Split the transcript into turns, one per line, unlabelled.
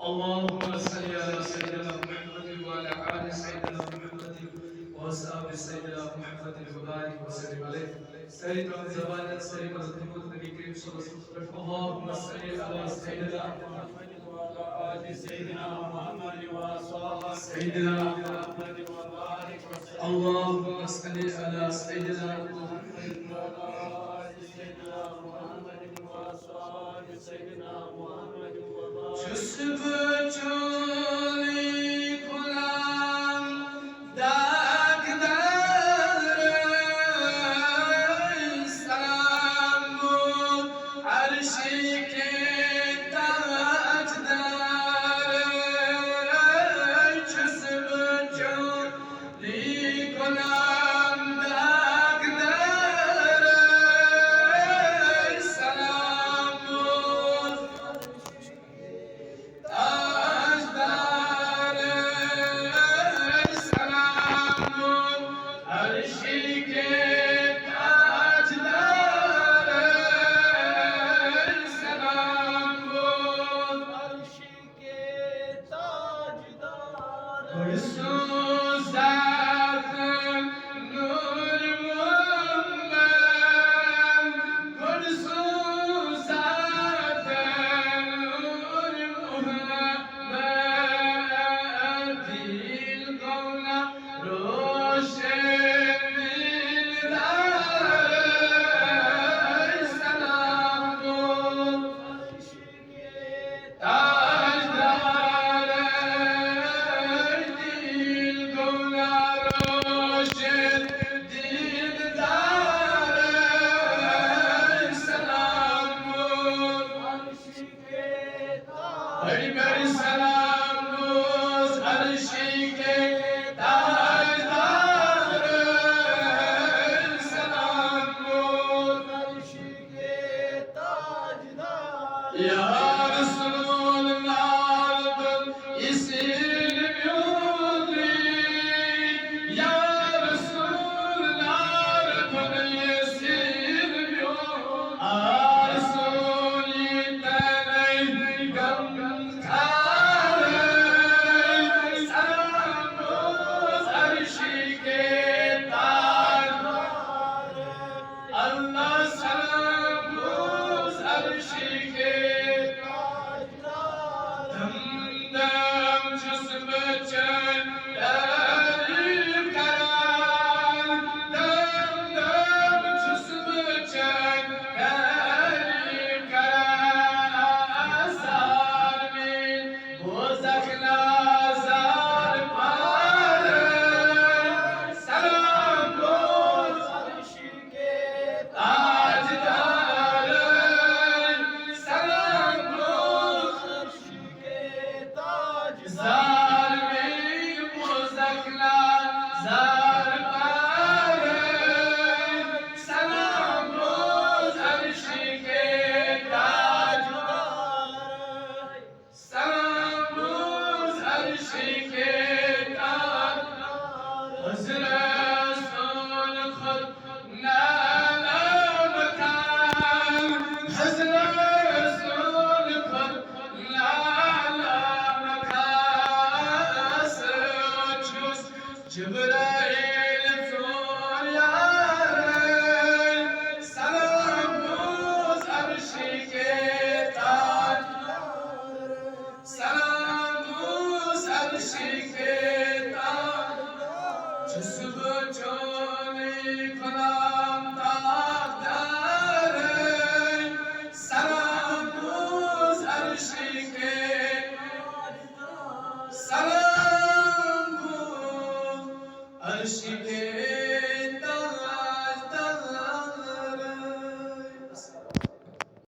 اللهم صل على سيدنا محمد وعلى آل سيدنا محمد وأصحاب سيدنا محمد وبارك وسلم عليه. سيد زبان سيد الخدمة النبي كريم صلى الله عليه وسلم. اللهم صل على سيدنا محمد وعلى آل سيدنا محمد وأصحاب سيدنا محمد وبارك وسلم. اللهم صل على سيدنا محمد وعلى آل سيدنا محمد وأصحاب سيدنا محمد وبارك. She